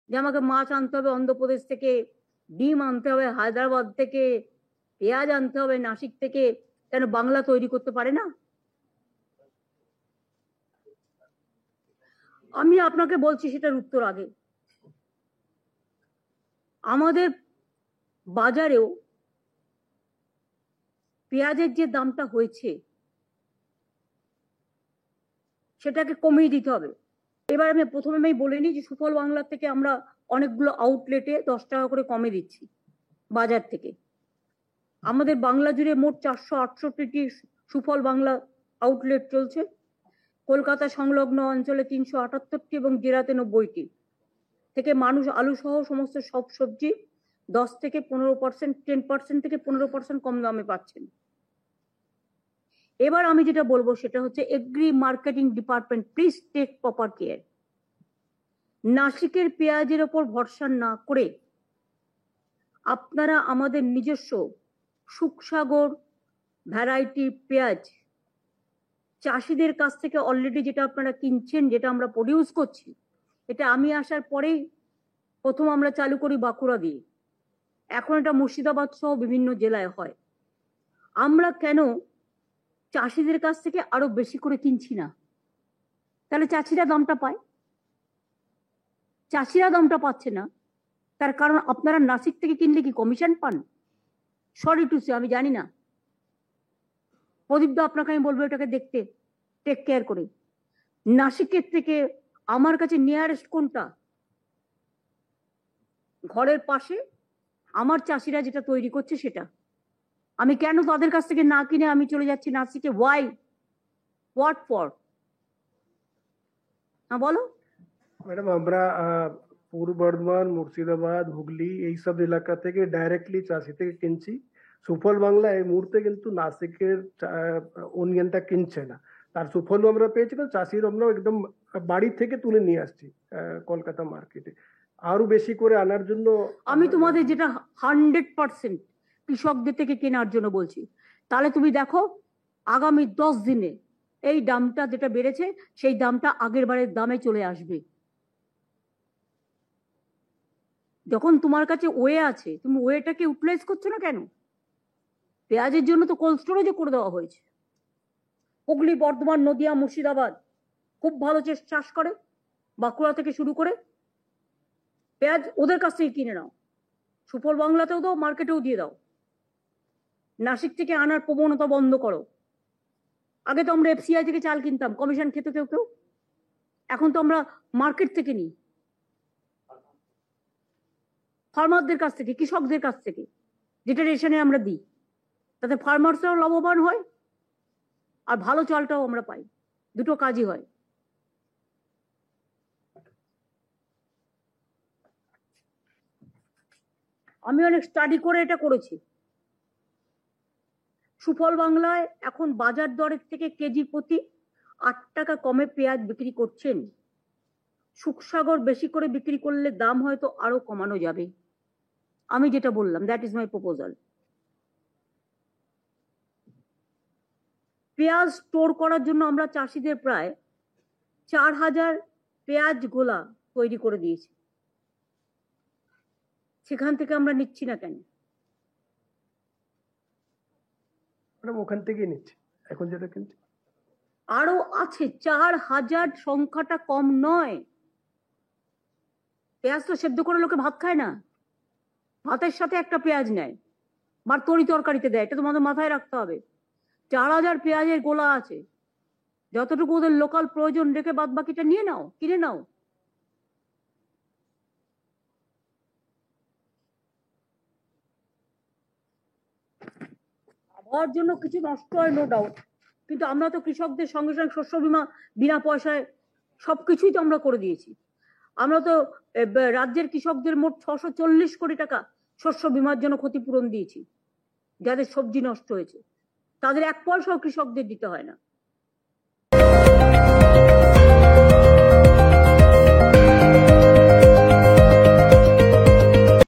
যে আমাকে মাছ আনতে হবে অন্ধ্রপ্রদেশ থেকে, ডিম আনতে হবে হায়দ্রাবাদ থেকে, পেঁয়াজ আনতে হবে নাসিক থেকে, কেন বাংলা তৈরি করতে পারে না? আমি আপনাকে বলছি সেটার উত্তর আগে। আমাদের বাজারেও পেঁয়াজের যে দামটা হয়েছে সেটাকে কমিয়ে দিতে হবে। এবার আমি প্রথমে বলিনি যে সুফল বাংলা থেকে আমরা অনেকগুলো আউটলেটে 10 টাকা করে কমে দিচ্ছি বাজার থেকে। আমাদের বাংলা জুড়ে মোট 468টি সুফল বাংলা আউটলেট চলছে। কলকাতা সংলগ্ন অঞ্চলে 378টি এবং জেলাতে 90টি থেকে মানুষ আলু সহ সমস্ত সব সবজি 10 থেকে 15%, 10% থেকে 15% কম দামে পাচ্ছেন। এবার আমি যেটা বলবো সেটা হচ্ছে agri marketing department, please take proper care. নাসিকের পেঁয়াজের ওপর ভরসা না করে আপনারা আমাদের নিজস্ব সুখসাগর ভ্যারাইটি পেঁয়াজ চাষিদের কাছ থেকে অলরেডি যেটা আপনারা কিনছেন, যেটা আমরা প্রডিউস করছি, এটা আমি আসার পরেই প্রথম আমরা চালু করি বাঁকুড়া দিয়ে, এখন এটা মুর্শিদাবাদ সহ বিভিন্ন জেলায় হয়। আমরা কেন চাষিদের কাছ থেকে আরো বেশি করে কিনছি না? তাহলে চাষিরা দামটা পায়, চাষিরা দামটা পাচ্ছে না। তার কারণ আপনারা নাসিক থেকে কিনলে কি কমিশন পান? সরি টু সে, আমি জানি না। প্রদীপ দা, আপনাকে আমি বলবো এটাকে দেখতে, টেক কেয়ার করে। নাসিকের থেকে আমার কাছে নিয়ারেস্ট কোনটা? ঘরের পাশে আমার চাষিরা যেটা তৈরি করছে সেটা। আমি কেন তাদের কাছ থেকে না কিনে আমি চলে যাচ্ছি নাসিকে? ওয়াই? What for? হ্যাঁ বলো। ম্যাডাম, আমরা পূর্ব বর্ধমান, মুর্শিদাবাদ, হুগলি এই সব এলাকা থেকে ডাইরেক্টলি চাষি থেকে কিনছি। সুফল বাংলা এই মুহূর্তে কিন্তু নাসিকের অনিয়নটা কিনছে না। তার সুফল আমরা পেয়েছি, তো চাষির আমরা একদম বাড়ি থেকে তুলে নিয়ে আসছি কলকাতা মার্কেটে। আরো বেশি করে আনার জন্য আমি তোমাদের যেটা 100% কৃষকদের থেকে কেনার জন্য বলছি, তাহলে তুমি দেখো আগামী 10 দিনে এই দামটা যেটা বেড়েছে সেই দামটা আগের বারের দামে চলে আসবে। যখন তোমার কাছে ওয়ে আছে, তুমি ওয়েটাকে ইউটিলাইজ করছো না কেন? পেঁয়াজের জন্য তো কোল্ড স্টোরেজও করে দেওয়া হয়েছে। হুগলি, বর্ধমান, নদিয়া, মুর্শিদাবাদ খুব ভালো চাষ করে, বাঁকুড়া থেকে শুরু করে। পেঁয়াজ ওদের কাছ থেকে কিনে নাও, সুফল বাংলাতেও দাও, মার্কেটেও দিয়ে দাও। নাসিক থেকে আনার প্রবণতা বন্ধ করো। আগে তো আমরা এফসিআই থেকে চাল কিনতাম, কমিশন খেত কেউ কেউ, এখন তো আমরা মার্কেট থেকে নিই, ফার্মারদের কাছ থেকে, কৃষকদের কাছ থেকে, যেটা রেশনে আমরা দিই। তাতে ফার্মার্সরাও লাভবান হয় আর ভালো চালটাও আমরা পাই, দুটো কাজই হয়। আমি অনেক স্টাডি করে এটা করেছি। সুফল বাংলায় এখন বাজার দরের থেকে কেজি প্রতি 8 টাকা কমে পেঁয়াজ বিক্রি করছেন। সুখসাগর বেশি করে বিক্রি করলে দাম হয়তো আরো কমানো যাবে। আমি যেটা বললাম, দ্যাট ইজ মাই প্রপোজাল। পেঁয়াজ স্টোর করার জন্য আমরা চাষিদের প্রায় 4000 পেঁয়াজ গোলা তৈরি করে দিয়েছি। সেখান থেকে আমরা নিচ্ছি না কেন? ওখান থেকেই নিচ্ছি এখন যেটা কিনছি। আরো আছে 4000, সংখ্যাটা কম নয়। পেঁয়াজ তো সেদ্ধ করে লোকে ভাত খায় না, ভাতের সাথে একটা পেঁয়াজ নেয় বা তরি তরকারিতে দেয়, এটা তোমাদের মাথায় রাখতে হবে। 4000 পেঁয়াজের গোলা আছে, যতটুকু ওদের লোকাল প্রয়োজন রেখে বাদ বাকিটা নিয়ে নাও, কিনে নাও। আবহাওয়ার জন্য কিছু নষ্ট হয়, নো ডাউট, কিন্তু আমরা তো কৃষকদের সঙ্গে সঙ্গে শস্য বীমা বিনা পয়সায় সবকিছুই তো আমরা করে দিয়েছি। আমরা তো রাজ্যের কৃষকদের মোট 640 কোটি টাকা শস্য বীমার জন্য ক্ষতিপূরণ দিয়েছি। যাদের সবজি নষ্ট হয়েছে তাদের 1 পয়সাও কৃষকদের দিতে হয় না।